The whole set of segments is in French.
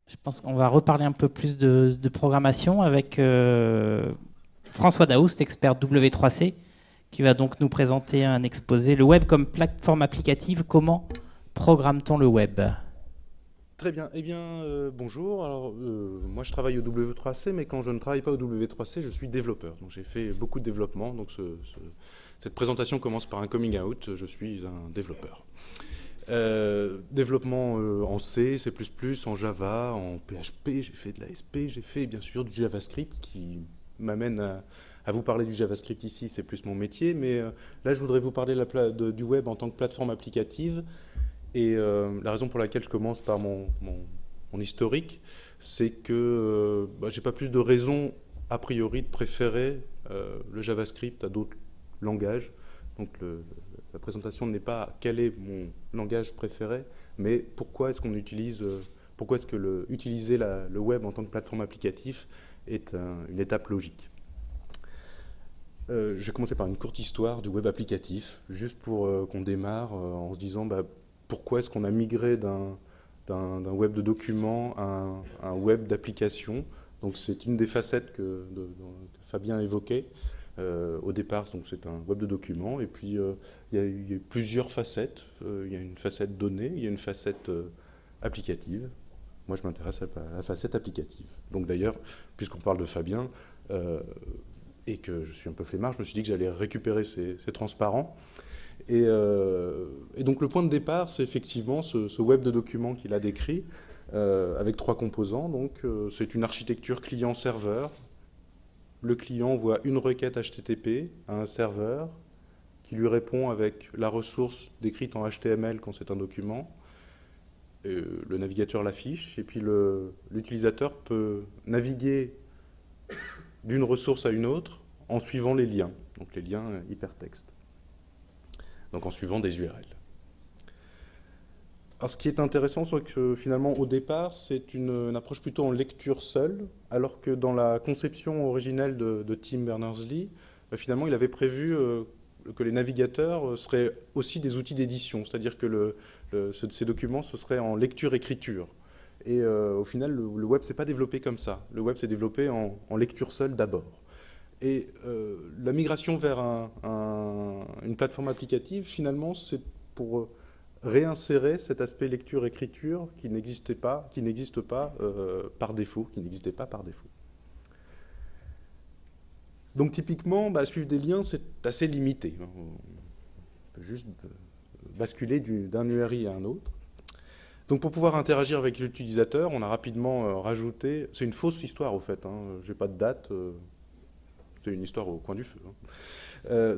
Je pense qu'on va reparler un peu plus de programmation avec François Daoust, expert W3C, qui va donc nous présenter un exposé. Le web comme plateforme applicative, comment programme-t-on le web? Très bien. Eh bien, bonjour. Alors, moi, je travaille au W3C, mais quand je ne travaille pas au W3C, je suis développeur. Donc, j'ai fait beaucoup de développement. Donc, cette présentation commence par un coming out. Je suis un développeur. Développement en C, C++, en Java, en PHP. J'ai fait de l'ASP. J'ai fait, bien sûr, du JavaScript qui m'amène à vous parler du JavaScript ici. C'est plus mon métier. Mais là, je voudrais vous parler du web en tant que plateforme applicative. Et la raison pour laquelle je commence par mon historique, c'est que j'ai pas plus de raison a priori de préférer le JavaScript à d'autres langages. Donc la présentation n'est pas quel est mon langage préféré, mais pourquoi est-ce qu'on utilise, pourquoi est-ce que utiliser le web en tant que plateforme applicative est une étape logique. Je vais commencer par une courte histoire du web applicatif, juste pour qu'on démarre en se disant pourquoi est-ce qu'on a migré d'un web de documents à un web d'application. Donc c'est une des facettes que Fabien évoquait. Au départ, donc c'est un web de documents, et puis il y a eu plusieurs facettes. Il y a une facette donnée, il y a une facette applicative. Moi, je m'intéresse à la facette applicative. Donc d'ailleurs, puisqu'on parle de Fabien, et que je suis un peu flemmard, je me suis dit que j'allais récupérer ces transparents. Et donc le point de départ, c'est effectivement ce web de documents qu'il a décrit, avec trois composants. Donc c'est une architecture client-serveur. Le client voit une requête HTTP à un serveur qui lui répond avec la ressource décrite en HTML quand c'est un document. Le navigateur l'affiche, et puis l'utilisateur peut naviguer d'une ressource à une autre en suivant les liens, donc les liens hypertextes, donc en suivant des URL. Alors ce qui est intéressant, c'est que finalement au départ, c'est une approche plutôt en lecture seule, alors que dans la conception originelle de Tim Berners-Lee, finalement il avait prévu que les navigateurs seraient aussi des outils d'édition, c'est-à-dire que ces documents, ce serait en lecture-écriture. Et au final, le web s'est pas développé comme ça. Le web s'est développé en lecture seule d'abord. Et la migration vers une plateforme applicative, finalement, c'est pour réinsérer cet aspect lecture-écriture qui n'existe pas par défaut, qui n'existait pas par défaut. Donc typiquement, suivre des liens, c'est assez limité. On peut juste basculer d'un URI à un autre. Donc pour pouvoir interagir avec l'utilisateur, on a rapidement rajouté... C'est une fausse histoire au fait, hein, j'ai pas de date, c'est une histoire au coin du feu.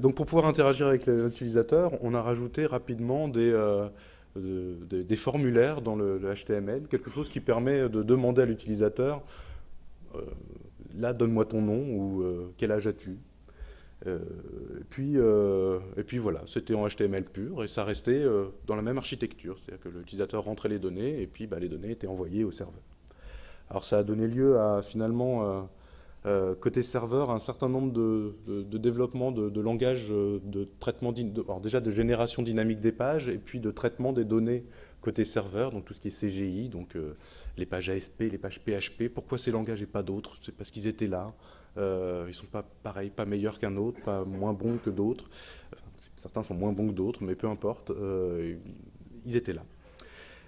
Donc pour pouvoir interagir avec l'utilisateur, on a rajouté rapidement des formulaires dans le HTML, quelque chose qui permet de demander à l'utilisateur, là donne-moi ton nom ou quel âge as-tu. Et puis voilà, c'était en HTML pur et ça restait dans la même architecture, c'est-à-dire que l'utilisateur rentrait les données et puis les données étaient envoyées au serveur. Alors ça a donné lieu à finalement côté serveur, un certain nombre de développements de langages de traitement, alors déjà de génération dynamique des pages et puis de traitement des données côté serveur, donc tout ce qui est CGI, donc les pages ASP, les pages PHP. Pourquoi ces langages et pas d'autres? C'est parce qu'ils étaient là. Ils sont pas pareils, pas meilleurs qu'un autre, pas moins bons que d'autres. Enfin, certains sont moins bons que d'autres, mais peu importe. Ils étaient là.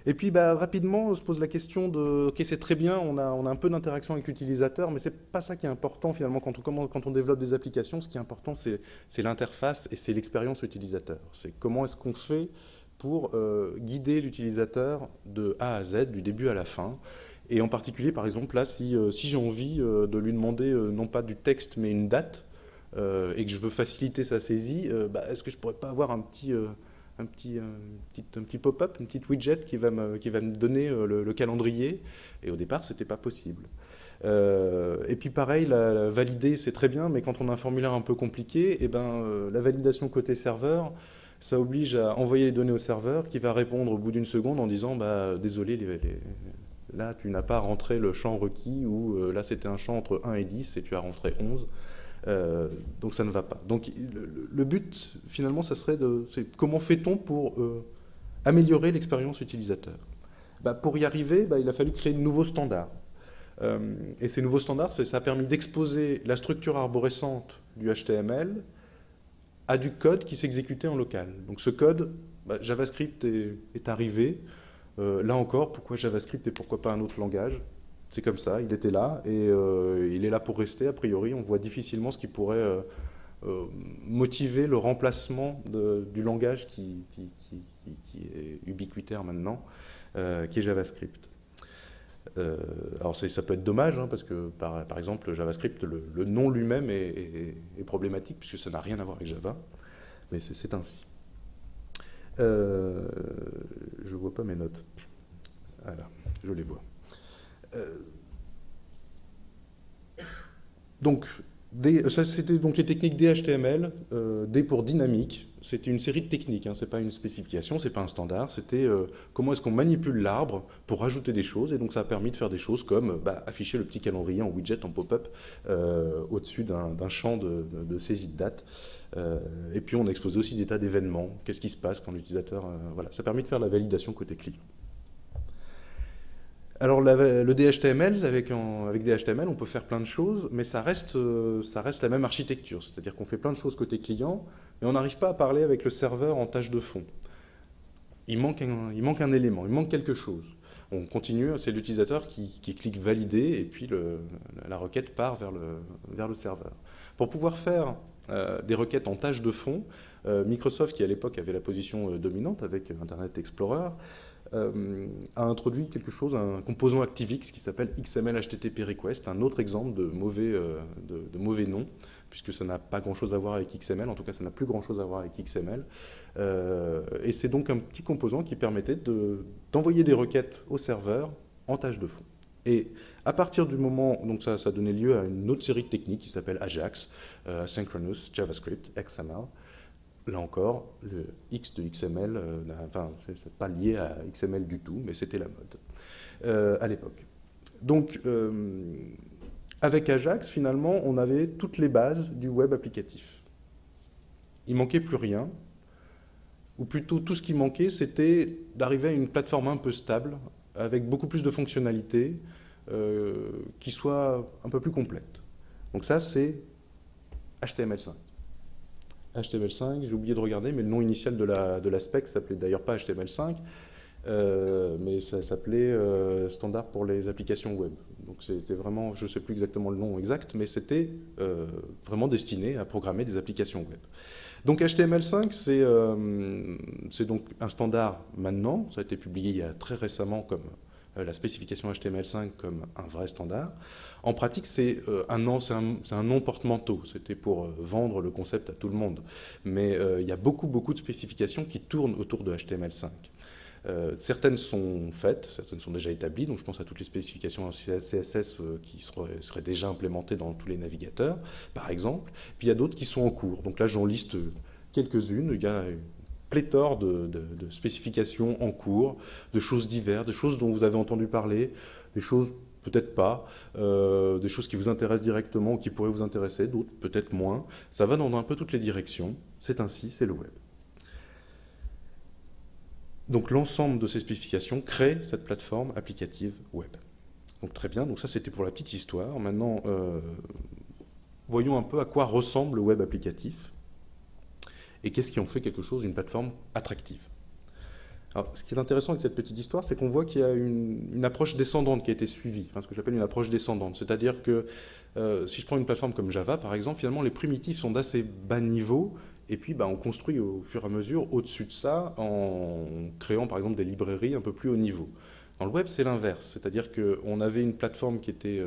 Et puis rapidement, on se pose la question de, ok, c'est très bien, on a un peu d'interaction avec l'utilisateur, mais c'est pas ça qui est important finalement quand on développe des applications. Ce qui est important, c'est l'interface et c'est l'expérience utilisateur. C'est comment est-ce qu'on fait pour guider l'utilisateur de A à Z, du début à la fin. Et en particulier, par exemple, là, si j'ai envie de lui demander non pas du texte, mais une date, et que je veux faciliter sa saisie, est-ce que je pourrais pas avoir un petit pop-up, une petite widget qui va me donner le calendrier. Et au départ, c'était pas possible. Et puis pareil, la valider, c'est très bien, mais quand on a un formulaire un peu compliqué, la validation côté serveur, ça oblige à envoyer les données au serveur qui va répondre au bout d'une seconde en disant désolé, là tu n'as pas rentré le champ requis, ou là c'était un champ entre 1 et 10 et tu as rentré 11. Donc ça ne va pas. Donc le but finalement, ça serait c'est comment fait-on pour améliorer l'expérience utilisateur. Pour y arriver, il a fallu créer de nouveaux standards. Et ces nouveaux standards, ça a permis d'exposer la structure arborescente du HTML à du code qui s'exécutait en local. Donc ce code, JavaScript est arrivé. Là encore, pourquoi JavaScript et pourquoi pas un autre langage? C'est comme ça, il était là et il est là pour rester. A priori, on voit difficilement ce qui pourrait motiver le remplacement du langage qui est ubiquitaire maintenant, qui est JavaScript. Alors ça peut être dommage, hein, parce que par exemple JavaScript, le nom lui-même est problématique puisque ça n'a rien à voir avec Java, mais c'est ainsi. Je ne vois pas mes notes. Voilà, je les vois. Donc, ça c'était donc les techniques DHTML, D pour dynamique. C'était une série de techniques, hein, c'est pas une spécification, c'est pas un standard. C'était comment est-ce qu'on manipule l'arbre pour rajouter des choses. Et donc ça a permis de faire des choses comme afficher le petit calendrier en widget, en pop-up, au-dessus d'un champ de saisie de date. Et puis on a exposé aussi des tas d'événements. Qu'est-ce qui se passe quand l'utilisateur... voilà, ça a permis de faire la validation côté client. Alors le DHTML, avec DHTML, on peut faire plein de choses, mais ça reste la même architecture. C'est-à-dire qu'on fait plein de choses côté client, mais on n'arrive pas à parler avec le serveur en tâche de fond. Il manque un élément, il manque quelque chose. On continue, c'est l'utilisateur qui clique valider, et puis la requête part vers le serveur. Pour pouvoir faire des requêtes en tâche de fond, Microsoft, qui à l'époque avait la position dominante avec Internet Explorer, a introduit quelque chose, un composant ActiveX qui s'appelle XML HTTP Request, un autre exemple de mauvais nom, puisque ça n'a pas grand-chose à voir avec XML, en tout cas ça n'a plus grand-chose à voir avec XML. Et c'est donc un petit composant qui permettait d'envoyer des requêtes au serveur en tâche de fond. Et à partir du moment, donc ça a donné lieu à une autre série de techniques qui s'appelle AJAX, Asynchronous JavaScript, XML. Là encore, le X de XML, c'est pas lié à XML du tout, mais c'était la mode à l'époque. Donc, avec Ajax, finalement, on avait toutes les bases du web applicatif. Il manquait plus rien, ou plutôt tout ce qui manquait, c'était d'arriver à une plateforme un peu stable, avec beaucoup plus de fonctionnalités, qui soit un peu plus complète. Donc ça, c'est HTML5. HTML5, j'ai oublié de regarder, mais le nom initial de la spec s'appelait d'ailleurs pas HTML5, mais ça s'appelait Standard pour les applications web. Donc c'était vraiment, je ne sais plus exactement le nom exact, mais c'était vraiment destiné à programmer des applications web. Donc HTML5, c'est donc un standard maintenant, ça a été publié il y a très récemment comme la spécification HTML5 comme un vrai standard. En pratique, c'est un nom porte-manteau. C'était pour vendre le concept à tout le monde. Mais il y a beaucoup de spécifications qui tournent autour de HTML5. Certaines sont faites, certaines sont déjà établies. Donc je pense à toutes les spécifications CSS qui seraient déjà implémentées dans tous les navigateurs, par exemple. Puis il y a d'autres qui sont en cours. Donc là, j'en liste quelques-unes. Il y a une pléthore de spécifications en cours, de choses diverses, de choses dont vous avez entendu parler, des choses peut-être pas, des choses qui vous intéressent directement ou qui pourraient vous intéresser, d'autres peut-être moins. Ça va dans un peu toutes les directions. C'est ainsi, c'est le web. Donc l'ensemble de ces spécifications crée cette plateforme applicative web. Donc très bien, donc ça c'était pour la petite histoire. Maintenant, voyons un peu à quoi ressemble le web applicatif et qu'est-ce qui en fait quelque chose, une plateforme attractive. Alors, ce qui est intéressant avec cette petite histoire, c'est qu'on voit qu'il y a une approche descendante qui a été suivie, enfin, ce que j'appelle une approche descendante. C'est-à-dire que si je prends une plateforme comme Java, par exemple, finalement, les primitifs sont d'assez bas niveau, et puis on construit au fur et à mesure au-dessus de ça en créant, par exemple, des librairies un peu plus haut niveau. Dans le web, c'est l'inverse. C'est-à-dire qu'on avait une plateforme qui était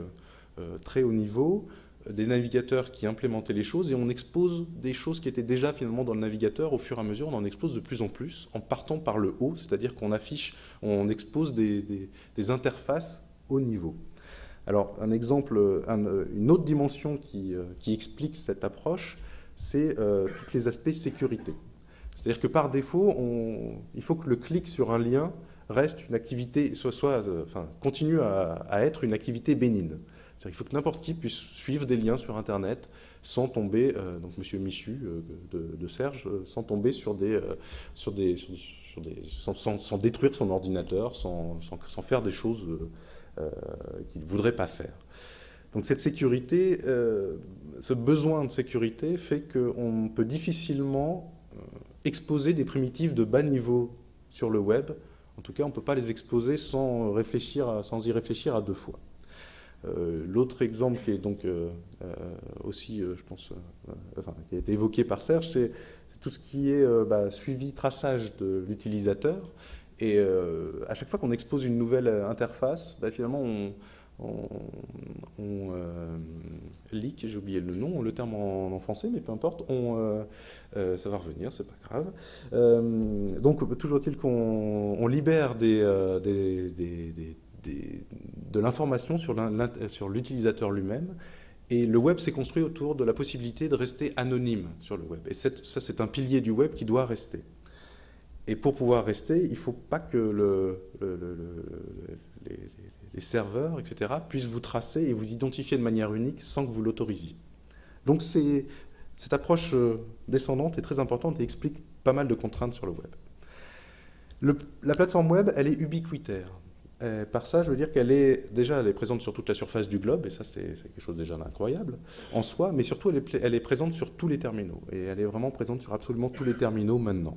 très haut niveau, des navigateurs qui implémentaient les choses et on expose des choses qui étaient déjà finalement dans le navigateur. Au fur et à mesure, on en expose de plus en plus en partant par le haut, c'est-à-dire on expose des interfaces haut niveau. Alors un exemple, une autre dimension qui explique cette approche, c'est tous les aspects sécurité. C'est-à-dire que par défaut, il faut que le clic sur un lien reste une activité, continue à être une activité bénigne. C'est-à-dire qu'il faut que n'importe qui puisse suivre des liens sur Internet sans tomber, donc Monsieur Michu de Serge, sans tomber sur sans détruire son ordinateur, sans faire des choses qu'il ne voudrait pas faire. Donc cette sécurité, ce besoin de sécurité fait qu'on peut difficilement exposer des primitives de bas niveau sur le web. En tout cas, on ne peut pas les exposer sans y réfléchir à deux fois. L'autre exemple qui est donc aussi, je pense, qui a été évoqué par Serge, c'est tout ce qui est suivi, traçage de l'utilisateur. Et à chaque fois qu'on expose une nouvelle interface, finalement, on leak, j'ai oublié le nom, le terme en français, mais peu importe, ça va revenir, c'est pas grave. Donc, toujours est-il qu'on libère de l'information sur l'utilisateur lui-même. Et le web s'est construit autour de la possibilité de rester anonyme sur le web. Et ça, c'est un pilier du web qui doit rester. Et pour pouvoir rester, il ne faut pas que les serveurs, etc., puissent vous tracer et vous identifier de manière unique sans que vous l'autorisiez. Donc cette approche descendante est très importante et explique pas mal de contraintes sur le web. La plateforme web, elle est ubiquitaire. Par ça, je veux dire qu'elle est présente sur toute la surface du globe, et ça c'est quelque chose déjà d'incroyable en soi, mais surtout elle est présente sur tous les terminaux, et elle est vraiment présente sur absolument tous les terminaux maintenant.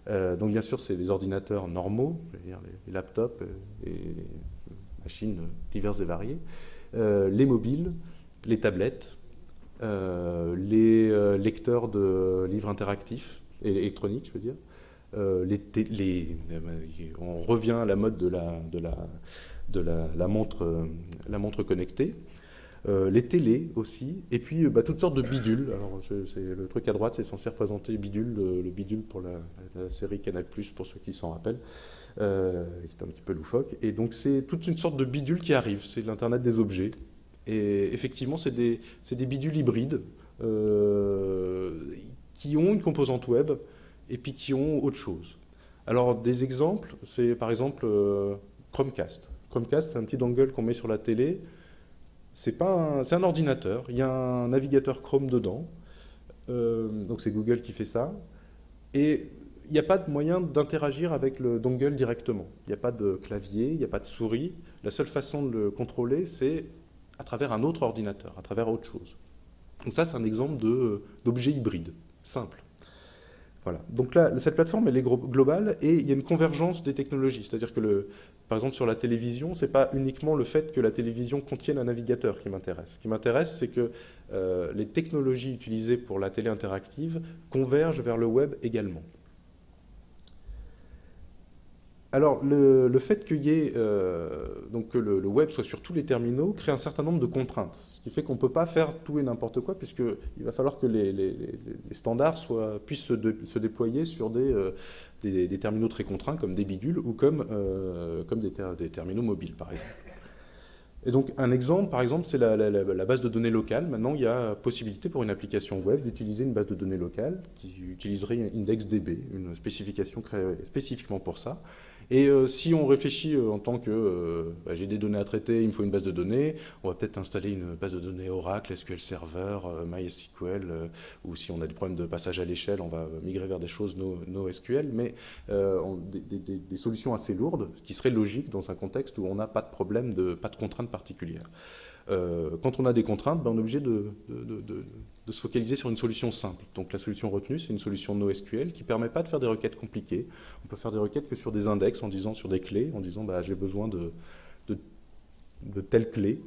Donc bien sûr, c'est les ordinateurs normaux, je veux dire les laptops et les machines diverses et variées, les mobiles, les tablettes, les lecteurs de livres interactifs et électroniques, je veux dire. On revient à la mode de la montre connectée, les télés aussi, et puis toutes sortes de bidules. Alors le truc à droite, c'est censé représenter bidule, le bidule pour la série Canal+, pour ceux qui s'en rappellent, qui est un petit peu loufoque. Et donc c'est toute une sorte de bidule qui arrive, c'est l'Internet des objets. Et effectivement, c'est des bidules hybrides qui ont une composante web et puis qui ont autre chose. Alors des exemples, c'est par exemple Chromecast. Chromecast, c'est un petit dongle qu'on met sur la télé. C'est un ordinateur, il y a un navigateur Chrome dedans, donc c'est Google qui fait ça, et il n'y a pas de moyen d'interagir avec le dongle directement. Il n'y a pas de clavier, il n'y a pas de souris. La seule façon de le contrôler, c'est à travers un autre ordinateur, à travers autre chose. Donc ça, c'est un exemple d'objet hybride, simple. Voilà. Donc là, cette plateforme, elle est globale et il y a une convergence des technologies. C'est-à-dire que, par exemple, sur la télévision, ce n'est pas uniquement le fait que la télévision contienne un navigateur qui m'intéresse. Ce qui m'intéresse, c'est que les technologies utilisées pour la télé interactive convergent vers le web également. Alors, le fait qu'il y ait, que le web soit sur tous les terminaux crée un certain nombre de contraintes, ce qui fait qu'on ne peut pas faire tout et n'importe quoi, puisqu'il va falloir que les standards puissent se déployer sur des terminaux très contraints, comme des bidules ou comme des terminaux mobiles, par exemple. Et donc, un exemple, par exemple, c'est la base de données locale. Maintenant, il y a possibilité pour une application web d'utiliser une base de données locale qui utiliserait IndexDB, une spécification créée spécifiquement pour ça. Et si on réfléchit en tant que j'ai des données à traiter, il me faut une base de données, on va peut-être installer une base de données Oracle, SQL Server, MySQL, ou si on a des problèmes de passage à l'échelle, on va migrer vers des choses NoSQL, mais des solutions assez lourdes, ce qui serait logique dans un contexte où on n'a pas de problème, pas de contraintes particulières. Quand on a des contraintes, on est obligé de se focaliser sur une solution simple. Donc la solution retenue, c'est une solution NoSQL qui ne permet pas de faire des requêtes compliquées. On peut faire des requêtes que sur des index, sur des clés, en disant j'ai besoin de telle clé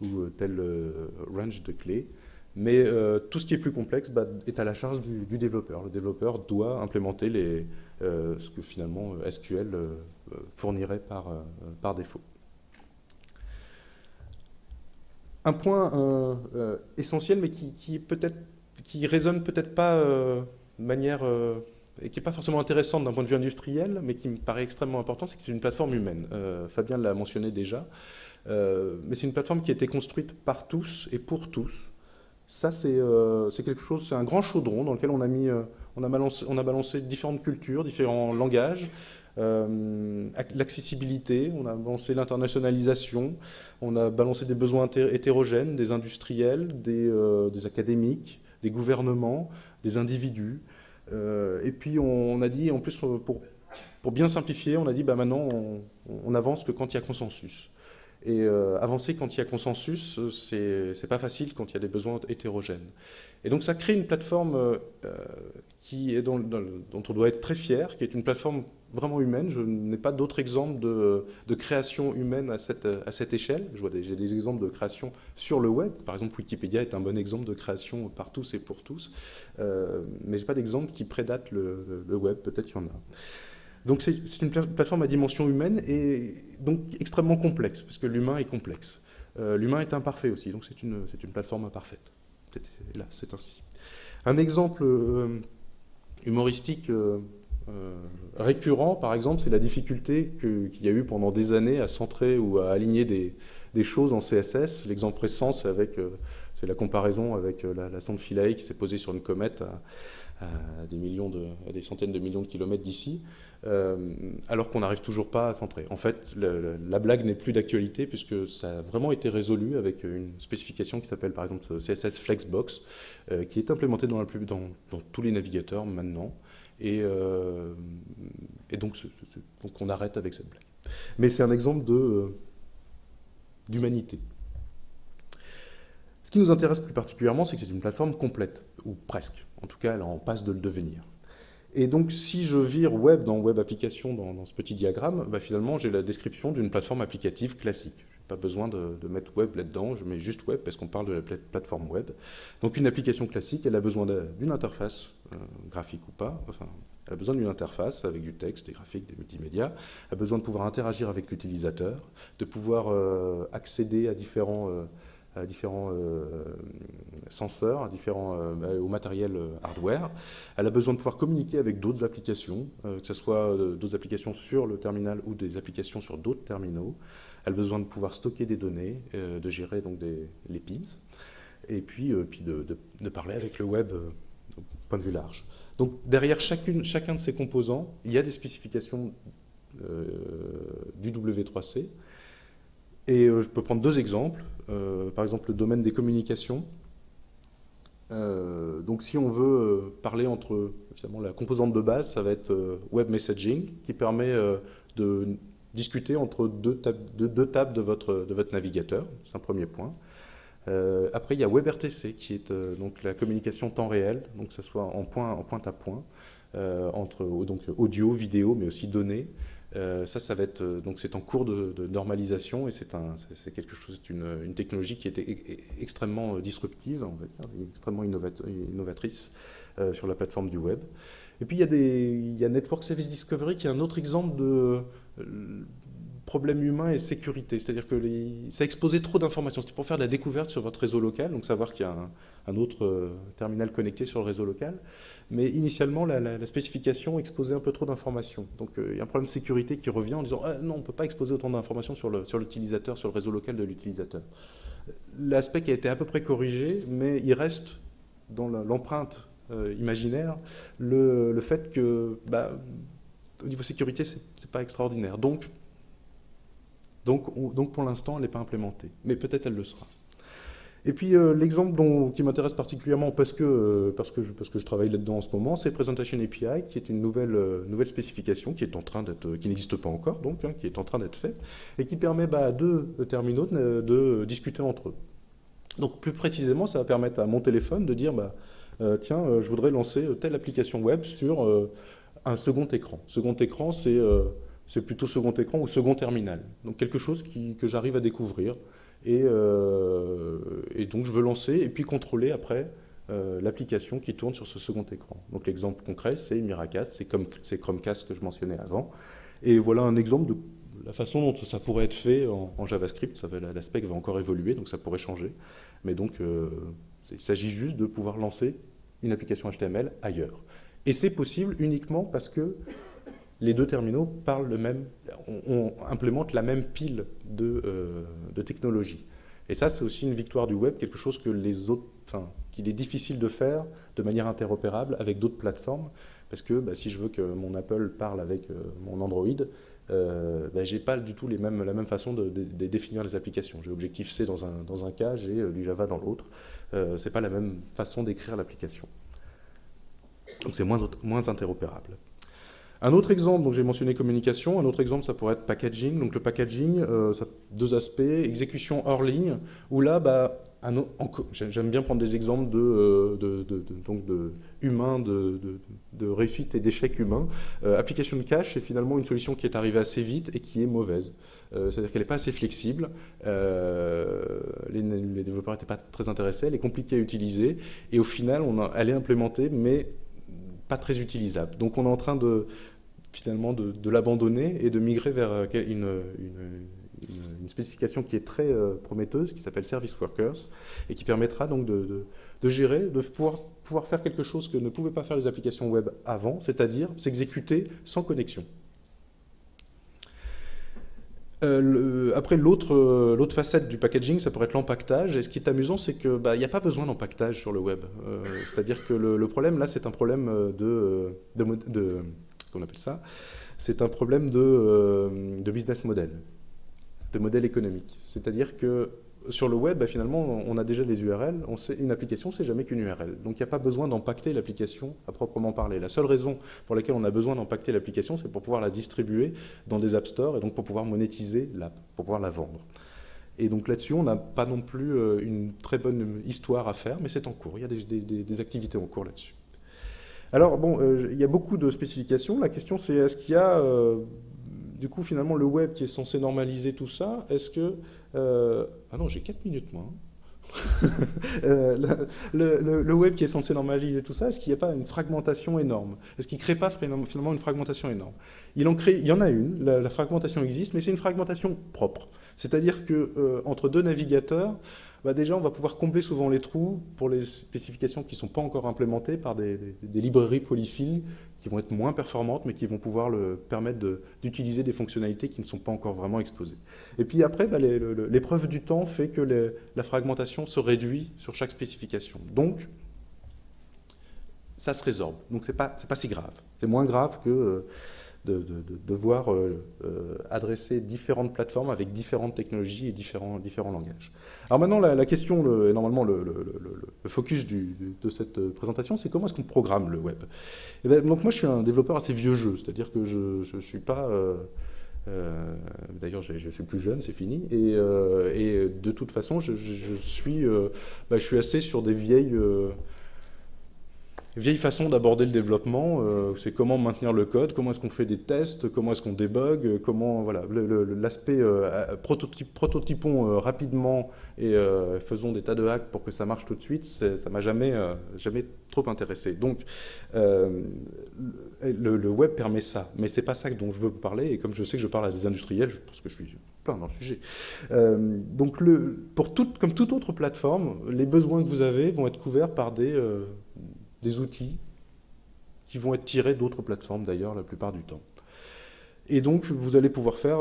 ou tel range de clés. Mais tout ce qui est plus complexe est à la charge du développeur. Le développeur doit implémenter ce que finalement SQL fournirait par défaut. Un point essentiel, mais qui résonne peut-être pas de manière et qui n'est pas forcément intéressante d'un point de vue industriel, mais qui me paraît extrêmement important, c'est que c'est une plateforme humaine. Fabien l'a mentionné déjà, mais c'est une plateforme qui a été construite par tous et pour tous. Ça, c'est quelque chose, c'est un grand chaudron dans lequel on a balancé différentes cultures, différents langages, l'accessibilité, on a balancé l'internationalisation, on a balancé des besoins hétérogènes, des industriels, des académiques, des gouvernements, des individus. Et puis on a dit, en plus, pour bien simplifier, on a dit bah, maintenant on avance que quand il y a consensus. Et avancer quand il y a consensus, c'est pas facile quand il y a des besoins hétérogènes. Et donc ça crée une plateforme qui est dont on doit être très fier, qui est une plateforme vraiment humaine. Je n'ai pas d'autres exemples de création humaine à cette échelle. J'ai des exemples de création sur le web. Par exemple, Wikipédia est un bon exemple de création par tous et pour tous. Mais je n'ai pas d'exemple qui prédate le web. Peut-être qu'il y en a. Donc c'est une plateforme à dimension humaine et donc extrêmement complexe, parce que l'humain est complexe. L'humain est imparfait aussi, donc c'est une plateforme imparfaite. Là, c'est ainsi. Un exemple humoristique récurrent, par exemple, c'est la difficulté qu'il y a eu pendant des années à centrer ou à aligner des choses en CSS. L'exemple récent, c'est la comparaison avec la sonde Philae qui s'est posée sur une comète à des centaines de millions de kilomètres d'ici, alors qu'on n'arrive toujours pas à centrer. En fait, la blague n'est plus d'actualité puisque ça a vraiment été résolu avec une spécification qui s'appelle par exemple CSS Flexbox, qui est implémentée dans tous les navigateurs maintenant. Et donc on arrête avec cette blague. Mais c'est un exemple d'humanité. Ce qui nous intéresse plus particulièrement, c'est que c'est une plateforme complète, ou presque. En tout cas, elle en passe de le devenir. Et donc, si je vire web dans web application dans ce petit diagramme, bah, finalement, j'ai la description d'une plateforme applicative classique. Je n'ai pas besoin de mettre web là-dedans, je mets juste web parce qu'on parle de la plateforme web. Donc, une application classique, elle a besoin d'une interface, graphique ou pas. Enfin, elle a besoin d'une interface avec du texte, des graphiques, des multimédias. Elle a besoin de pouvoir interagir avec l'utilisateur, de pouvoir accéder à différents senseurs, au matériel hardware. Elle a besoin de pouvoir communiquer avec d'autres applications, que ce soit d'autres applications sur le terminal ou des applications sur d'autres terminaux. Elle a besoin de pouvoir stocker des données, de gérer donc les PIMS, et puis de parler avec le web au point de vue large. Donc derrière chacun de ces composants, il y a des spécifications du W3C. Et je peux prendre deux exemples. Par exemple, le domaine des communications. Donc si on veut parler entre, finalement, la composante de base, ça va être web messaging, qui permet de discuter entre deux tables de votre navigateur. C'est un premier point. Après, il y a WebRTC, qui est donc la communication temps réel, donc que ce soit en point à point, entre donc audio, vidéo, mais aussi données. Ça va être donc c'est en cours de normalisation et c'est quelque chose, une technologie qui est extrêmement disruptive, on va dire, extrêmement innovatrice sur la plateforme du web. Et puis il y a Network Service Discovery qui est un autre exemple de problème humain et sécurité, c'est-à-dire que ça exposait trop d'informations. C'était pour faire de la découverte sur votre réseau local, donc savoir qu'il y a un autre terminal connecté sur le réseau local. Mais initialement, la spécification exposait un peu trop d'informations. Donc il y a un problème de sécurité qui revient en disant non, on ne peut pas exposer autant d'informations sur l'utilisateur, sur le réseau local de l'utilisateur. L'aspect qui a été à peu près corrigé, mais il reste dans l'empreinte imaginaire le fait que au niveau sécurité, c'est pas extraordinaire. Donc pour l'instant, elle n'est pas implémentée. Mais peut-être elle le sera. Et puis l'exemple qui m'intéresse particulièrement parce que je travaille là-dedans en ce moment, c'est Presentation API, qui est une nouvelle spécification qui n'existe pas encore, donc qui est en train d'être faite, et qui permet à deux terminaux de discuter entre eux. Donc plus précisément, ça va permettre à mon téléphone de dire tiens, je voudrais lancer telle application web sur un second écran. Second écran, c'est plutôt second écran ou second terminal. Donc quelque chose que j'arrive à découvrir. Et donc je veux lancer et puis contrôler après l'application qui tourne sur ce second écran. Donc l'exemple concret, c'est Miracast, c'est Chromecast que je mentionnais avant. Et voilà un exemple de la façon dont ça pourrait être fait en JavaScript. L'aspect va encore évoluer, donc ça pourrait changer. Mais donc il s'agit juste de pouvoir lancer une application HTML ailleurs. Et c'est possible uniquement parce que les deux terminaux on implémente la même pile de technologies. Et ça, c'est aussi une victoire du web, quelque chose qu'il est difficile de faire de manière interopérable avec d'autres plateformes, parce que si je veux que mon Apple parle avec mon Android, j'ai pas du tout la même façon de définir les applications. J'ai Objective-C dans un cas, j'ai du Java dans l'autre. C'est pas la même façon d'écrire l'application. Donc c'est moins interopérable. Un autre exemple, donc j'ai mentionné communication, un autre exemple ça pourrait être packaging. Donc le packaging, ça a deux aspects, exécution hors ligne, où là, bah, j'aime bien prendre des exemples donc de humains, de réussite et d'échecs humains. Application de cache, c'est finalement une solution qui est arrivée assez vite et qui est mauvaise. C'est-à-dire qu'elle n'est pas assez flexible, les développeurs n'étaient pas très intéressés, elle est compliquée à utiliser, et au final, elle est implémentée, mais pas très utilisable. Donc on est en train finalement de l'abandonner et de migrer vers une spécification qui est très prometteuse, qui s'appelle Service Workers, et qui permettra donc de gérer, de pouvoir faire quelque chose que ne pouvaient pas faire les applications web avant, c'est-à-dire s'exécuter sans connexion. Après, l'autre facette du packaging, ça pourrait être l'empaquetage. Et ce qui est amusant, c'est qu'il n'y a pas besoin d'empaquetage sur le web. C'est-à-dire que le problème, là, c'est un problème qu'on appelle ça, c'est un problème de business model, de modèle économique. C'est-à-dire que sur le web, finalement, on a déjà les URL. Une application, c'est jamais qu'une URL. Donc, il n'y a pas besoin d'empacter l'application à proprement parler. La seule raison pour laquelle on a besoin d'empacter l'application, c'est pour pouvoir la distribuer dans des App Store et donc pour pouvoir monétiser l'app, pour pouvoir la vendre. Et donc là-dessus, on n'a pas non plus une très bonne histoire à faire, mais c'est en cours. Il y a des activités en cours là-dessus. Alors, bon, il y a beaucoup de spécifications. La question, c'est est-ce qu'il y a, du coup, finalement, le web qui est censé normaliser tout ça, est-ce que... ah non, j'ai 4 minutes, moi. Le web qui est censé normaliser tout ça, est-ce qu'il n'y a pas une fragmentation énorme? Est-ce qu'il ne crée pas finalement une fragmentation énorme? Il y en a une, la fragmentation existe, mais c'est une fragmentation propre. C'est-à-dire que entre deux navigateurs, bah déjà on va pouvoir combler souvent les trous pour les spécifications qui ne sont pas encore implémentées par des librairies polyfilles qui vont être moins performantes, mais qui vont pouvoir permettre d'utiliser des fonctionnalités qui ne sont pas encore vraiment exposées. Et puis après, bah, l'épreuve du temps fait que la fragmentation se réduit sur chaque spécification. Donc, ça se résorbe. Donc, c'est pas si grave. C'est moins grave que de devoir adresser différentes plateformes avec différentes technologies et différents langages. Alors maintenant, la question, et normalement le focus de cette présentation, c'est comment est-ce qu'on programme le web. Et bien, donc moi, je suis un développeur assez vieux jeu, c'est-à-dire que je ne suis pas... D'ailleurs, je suis plus jeune, c'est fini. Et de toute façon, je suis assez sur des vieilles façons d'aborder le développement. C'est comment maintenir le code, comment est-ce qu'on fait des tests, comment est-ce qu'on débug, comment voilà l'aspect prototypons rapidement et faisons des tas de hacks pour que ça marche tout de suite. Ça m'a jamais trop intéressé. Donc le web permet ça, mais c'est pas ça dont je veux vous parler. Et comme je sais que je parle à des industriels, parce que je suis plein dans le sujet. Donc comme toute autre plateforme, les besoins que vous avez vont être couverts par des outils qui vont être tirés d'autres plateformes d'ailleurs la plupart du temps. Et donc vous allez pouvoir faire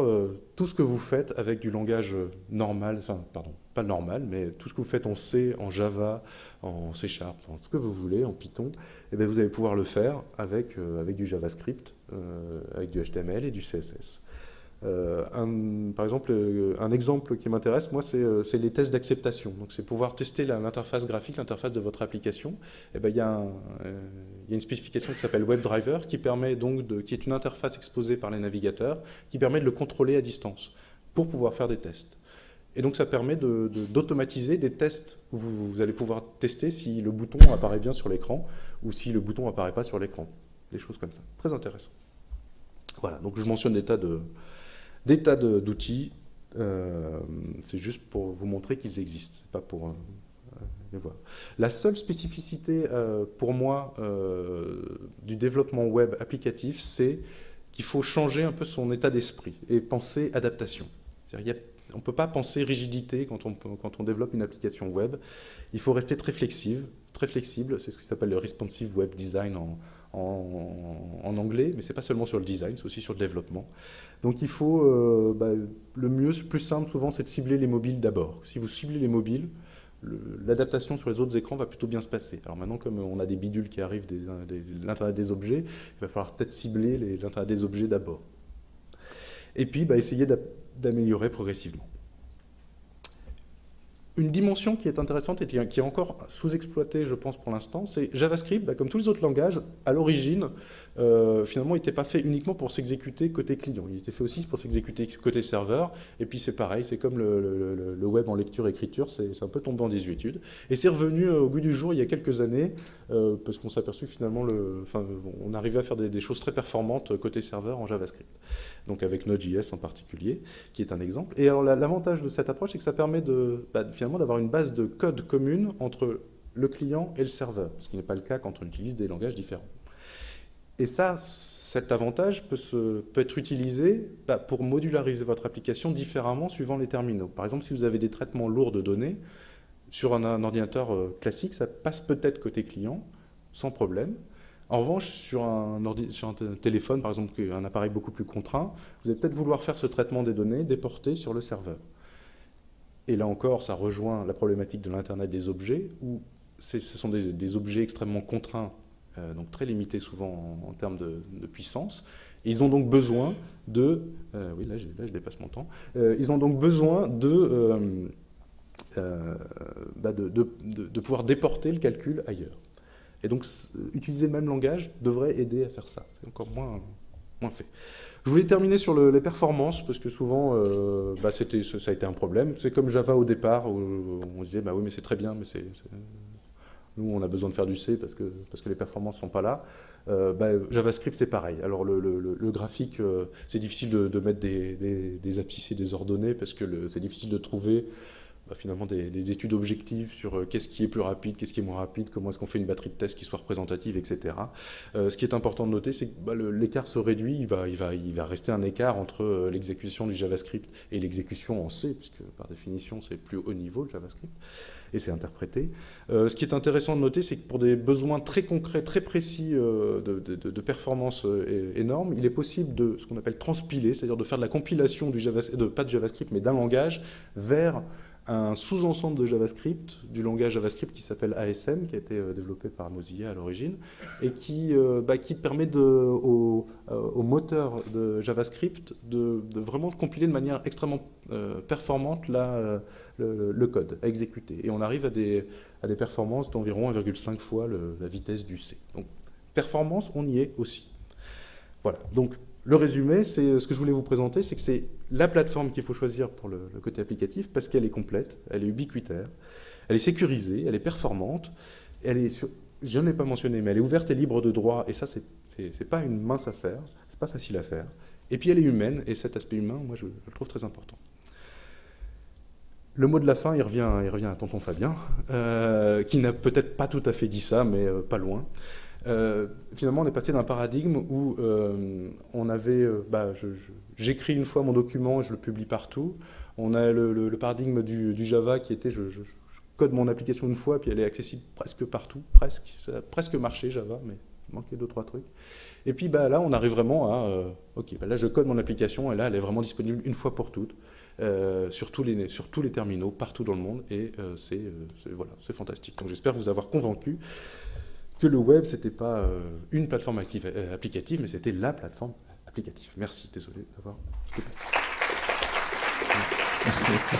tout ce que vous faites avec du langage normal, enfin pardon, pas normal, mais tout ce que vous faites en C, en Java, en C#, en ce que vous voulez, en Python, et bien vous allez pouvoir le faire avec du JavaScript, avec du HTML et du CSS. Par exemple, un exemple qui m'intéresse, moi, c'est les tests d'acceptation. Donc, c'est pouvoir tester l'interface graphique, l'interface de votre application. Et ben, il y a une spécification qui s'appelle WebDriver qui permet donc qui est une interface exposée par les navigateurs, qui permet de le contrôler à distance pour pouvoir faire des tests. Et donc, ça permet d'automatiser des tests où vous allez pouvoir tester si le bouton apparaît bien sur l'écran ou si le bouton apparaît pas sur l'écran. Des choses comme ça. Très intéressant. Voilà. Donc, je mentionne des tas d'outils, c'est juste pour vous montrer qu'ils existent, c'est pas pour les voir. La seule spécificité pour moi du développement web applicatif, c'est qu'il faut changer un peu son état d'esprit et penser adaptation. On ne peut pas penser rigidité quand on développe une application web. Il faut rester très flexible, c'est ce qui s'appelle le responsive web design en anglais, mais ce n'est pas seulement sur le design, c'est aussi sur le développement. Donc il faut, le mieux, le plus simple souvent, c'est de cibler les mobiles d'abord. Si vous ciblez les mobiles, l'adaptation sur les autres écrans va plutôt bien se passer. Alors maintenant, comme on a des bidules qui arrivent de l'Internet des objets, il va falloir peut-être cibler l'Internet des objets d'abord. Et puis, essayer d'améliorer progressivement. Une dimension qui est intéressante et qui est encore sous-exploitée, je pense, pour l'instant, c'est JavaScript, comme tous les autres langages, à l'origine, finalement, il n'était pas fait uniquement pour s'exécuter côté client. Il était fait aussi pour s'exécuter côté serveur. Et puis c'est pareil, c'est comme le web en lecture-écriture, c'est un peu tombé en désuétude. Et c'est revenu au goût du jour il y a quelques années, parce qu'on s'est aperçu finalement, on arrivait à faire des choses très performantes côté serveur en JavaScript. Donc avec Node.js en particulier, qui est un exemple. Et alors l'avantage de cette approche, c'est que ça permet finalement d'avoir une base de code commune entre le client et le serveur, ce qui n'est pas le cas quand on utilise des langages différents. Et ça, cet avantage peut être utilisé pour modulariser votre application différemment suivant les terminaux. Par exemple, si vous avez des traitements lourds de données, sur un ordinateur classique, ça passe peut-être côté client, sans problème. En revanche, sur un téléphone, par exemple, un appareil beaucoup plus contraint, vous allez peut-être vouloir faire ce traitement des données déporté sur le serveur. Et là encore, ça rejoint la problématique de l'Internet des objets, où ce sont des objets extrêmement contraints, donc très limités souvent en termes de puissance. Et ils ont donc besoin de... oui, là je dépasse mon temps. Ils ont donc besoin de pouvoir déporter le calcul ailleurs. Et donc, utiliser le même langage devrait aider à faire ça. C'est encore moins fait. Je voulais terminer sur les performances, parce que souvent, ça a été un problème. C'est comme Java au départ, où on disait, oui, mais c'est très bien, mais nous, on a besoin de faire du C parce que les performances ne sont pas là. JavaScript, c'est pareil. Alors, le graphique, c'est difficile de mettre des abscissés désordonnés, parce que c'est difficile de trouver finalement des études objectives sur qu'est-ce qui est plus rapide, qu'est-ce qui est moins rapide, comment est-ce qu'on fait une batterie de tests qui soit représentative, etc. Ce qui est important de noter, c'est que l'écart se réduit, il va rester un écart entre l'exécution du JavaScript et l'exécution en C, puisque par définition c'est plus haut niveau le JavaScript, et c'est interprété. Ce qui est intéressant de noter, c'est que pour des besoins très concrets, très précis de performance énormes, il est possible de ce qu'on appelle transpiler, c'est-à-dire de faire de la compilation pas de JavaScript, mais d'un langage vers un sous-ensemble de JavaScript, du langage JavaScript qui s'appelle ASM, qui a été développé par Mozilla à l'origine, et qui permet au moteur de JavaScript de vraiment compiler de manière extrêmement performante le code à exécuter. Et on arrive à des performances d'environ 1,5 fois la vitesse du C. Donc, performance, on y est aussi. Voilà. Donc, le résumé, c'est ce que je voulais vous présenter, c'est que c'est la plateforme qu'il faut choisir pour le côté applicatif parce qu'elle est complète, elle est ubiquitaire, elle est sécurisée, elle est performante, je ne l'ai pas mentionné, mais elle est ouverte et libre de droit, et ça, c'est pas une mince affaire, c'est pas facile à faire. Et puis elle est humaine, et cet aspect humain, moi, je le trouve très important. Le mot de la fin, il revient à tonton Fabien, qui n'a peut-être pas tout à fait dit ça, mais pas loin. Finalement, on est passé d'un paradigme où on avait... j'écris une fois mon document et je le publie partout. On a le paradigme du Java qui était je code mon application une fois puis elle est accessible presque partout, presque. Ça a presque marché Java, mais il manquait 2-3 trucs. Et puis là, on arrive vraiment à... là, je code mon application et là, elle est vraiment disponible une fois pour toutes. Sur tous les terminaux, partout dans le monde. Et c'est fantastique. Donc j'espère vous avoir convaincu que le web, c'était pas une plateforme applicative, mais c'était la plateforme applicative. Merci, désolé d'avoir dépassé. Merci beaucoup.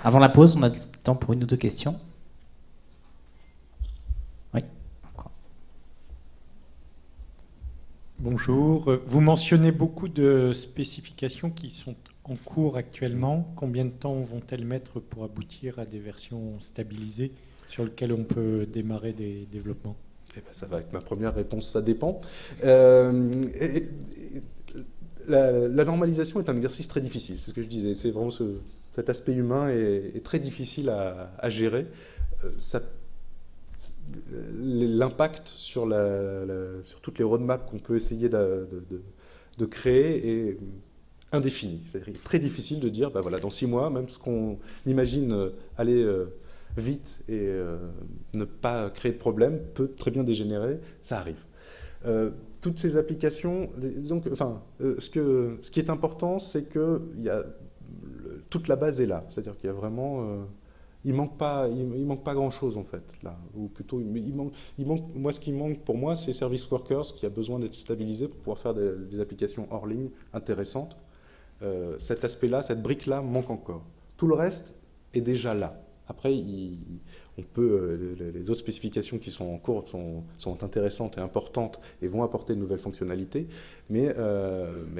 Avant la pause, on a du temps pour une ou deux questions. Oui, encore. Bonjour. Vous mentionnez beaucoup de spécifications qui sont en cours actuellement. Combien de temps vont-elles mettre pour aboutir à des versions stabilisées sur lesquelles on peut démarrer des développements ? Ça va être ma première réponse, ça dépend. La normalisation est un exercice très difficile, c'est ce que je disais. C'est vraiment cet aspect humain est très difficile à gérer. L'impact sur toutes les roadmaps qu'on peut essayer de créer est indéfini. C'est très difficile de dire, dans 6 mois, même ce qu'on imagine aller vite et ne pas créer de problème peut très bien dégénérer, ça arrive. Toutes ces applications, ce qui est important, c'est que toute la base est là. C'est-à-dire qu'il y a vraiment... il manque pas grand-chose en fait là, ou plutôt moi ce qui manque pour moi c'est Service Workers qui a besoin d'être stabilisé pour pouvoir faire des applications hors ligne intéressantes. cet aspect-là, cette brique-là manque encore. Tout le reste est déjà là. Après, on peut, les autres spécifications qui sont en cours sont intéressantes et importantes et vont apporter de nouvelles fonctionnalités, mais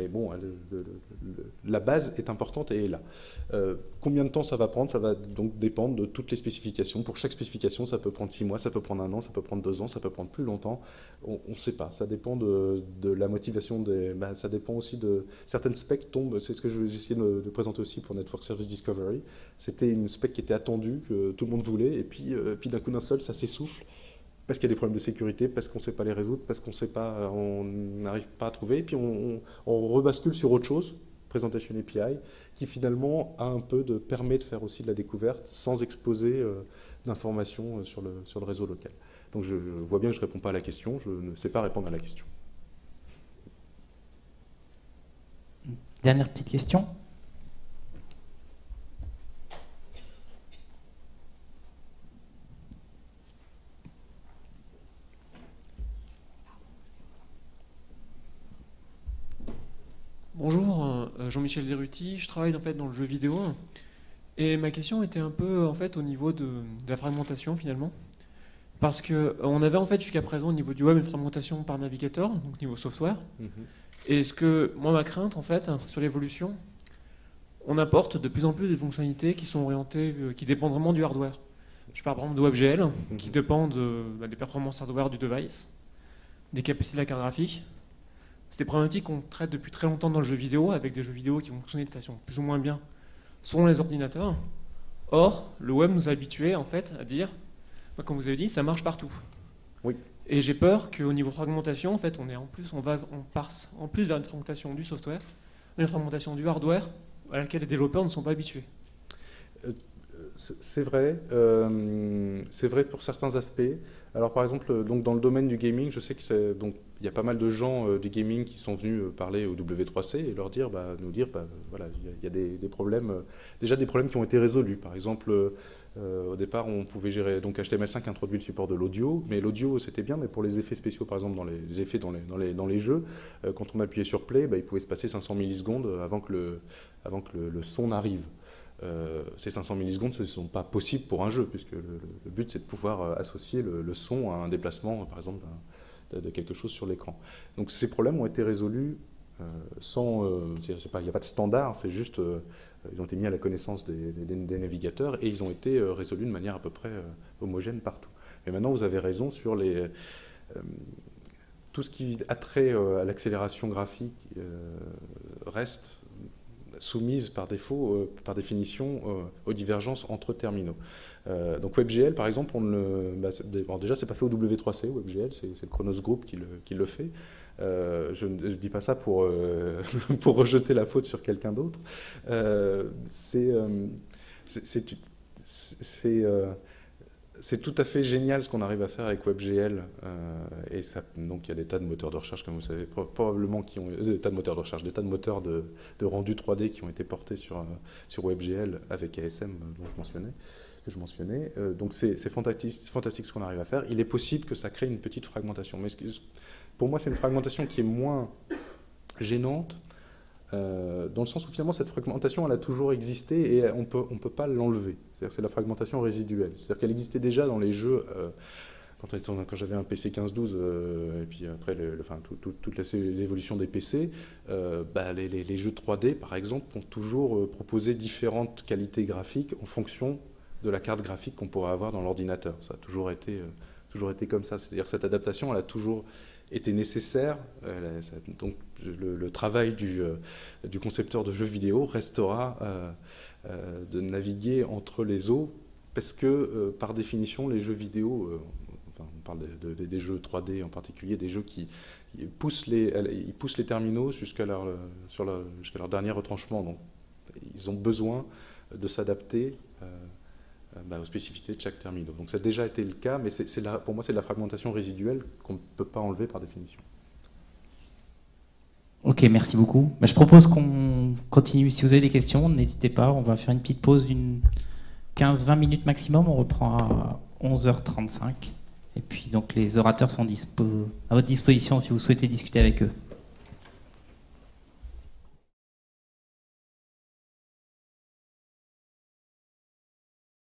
bon, la base est importante et est là. Combien de temps ça va prendre? Ça va donc dépendre de toutes les spécifications. Pour chaque spécification, ça peut prendre 6 mois, ça peut prendre 1 an, ça peut prendre 2 ans, ça peut prendre plus longtemps. On ne sait pas. Ça dépend de la motivation. Ça dépend aussi de certaines specs tombent. C'est ce que j'ai essayé de présenter aussi pour Network Service Discovery. C'était une spec qui était attendue, que tout le monde voulait, et puis d'un coup d'un seul, ça s'essouffle parce qu'il y a des problèmes de sécurité, parce qu'on ne sait pas les résoudre, parce qu'on n'arrive pas à trouver, et puis on rebascule sur autre chose, Presentation API, qui finalement permet de faire aussi de la découverte sans exposer d'informations sur le réseau local. Donc je vois bien que je ne réponds pas à la question, je ne sais pas répondre à la question. Dernière petite question. Bonjour, Jean-Michel Deruty, je travaille en fait dans le jeu vidéo et ma question était un peu en fait au niveau de la fragmentation finalement parce que on avait en fait jusqu'à présent au niveau du web une fragmentation par navigateur, donc niveau software. Et ce que moi ma crainte en fait sur l'évolution, on apporte de plus en plus des fonctionnalités qui sont orientées, qui dépendent vraiment du hardware. Je parle par exemple de WebGL qui dépendent des performances hardware du device, des capacités de la carte graphique. C'est des problématiques qu'on traite depuis très longtemps dans le jeu vidéo, avec des jeux vidéo qui vont fonctionner de façon plus ou moins bien selon les ordinateurs. Or, le web nous a habitués en fait à dire, comme vous avez dit, ça marche partout. Oui. Et j'ai peur qu'au niveau fragmentation, en fait, on passe en plus vers une fragmentation du software, une fragmentation du hardware à laquelle les développeurs ne sont pas habitués. C'est vrai pour certains aspects. Alors par exemple, donc dans le domaine du gaming, je sais que il y a pas mal de gens du gaming qui sont venus parler au W3C et leur dire, voilà, il y a des problèmes, déjà des problèmes qui ont été résolus. Par exemple, au départ, on pouvait gérer, donc HTML5 introduit le support de l'audio, mais l'audio c'était bien, mais pour les effets spéciaux, par exemple dans les effets dans les jeux, quand on appuyait sur play, il pouvait se passer 500 millisecondes avant que le son n'arrive. Ces 500 millisecondes, ce ne sont pas possibles pour un jeu, puisque le but c'est de pouvoir associer le son à un déplacement, par exemple, de quelque chose sur l'écran. Donc ces problèmes ont été résolus sans... il n'y a pas de standard, c'est juste... ils ont été mis à la connaissance des navigateurs et ils ont été résolus de manière à peu près homogène partout. Mais maintenant, vous avez raison sur tout ce qui a trait à l'accélération graphique reste soumise par défaut, par définition, aux divergences entre terminaux. Donc WebGL, par exemple, déjà, c'est pas fait au W3C, WebGL, c'est le Chronos Group qui le fait. Je ne dis pas ça pour rejeter la faute sur quelqu'un d'autre. C'est tout à fait génial ce qu'on arrive à faire avec WebGL. Et donc il y a des tas de moteurs de recherche, comme vous savez, probablement qui ont des tas de moteurs de recherche, des tas de moteurs de rendu 3D qui ont été portés sur WebGL avec ASM dont je mentionnais. Donc c'est fantastique ce qu'on arrive à faire. Il est possible que ça crée une petite fragmentation. Mais pour moi, c'est une fragmentation qui est moins gênante, dans le sens où finalement cette fragmentation elle a toujours existé et on peut pas l'enlever. C'est-à-dire que c'est la fragmentation résiduelle. C'est-à-dire qu'elle existait déjà dans les jeux quand j'avais un PC 1512 et puis après toute l'évolution des PC, les jeux 3D par exemple ont toujours proposé différentes qualités graphiques en fonction de la carte graphique qu'on pourrait avoir dans l'ordinateur. Ça a toujours été comme ça. C'est-à-dire que cette adaptation elle a toujours était nécessaire, donc le travail du concepteur de jeux vidéo restera de naviguer entre les eaux, parce que par définition les jeux vidéo, on parle des jeux 3D en particulier, des jeux qui poussent les terminaux jusqu'à leur dernier retranchement, donc ils ont besoin de s'adapter aux spécificités de chaque terminal. Donc ça a déjà été le cas, mais pour moi c'est de la fragmentation résiduelle qu'on ne peut pas enlever par définition. Ok, merci beaucoup. Je propose qu'on continue. Si vous avez des questions, n'hésitez pas. On va faire une petite pause d'une 15-20 minutes maximum. On reprend à 11h35. Et puis donc les orateurs sont à votre disposition si vous souhaitez discuter avec eux.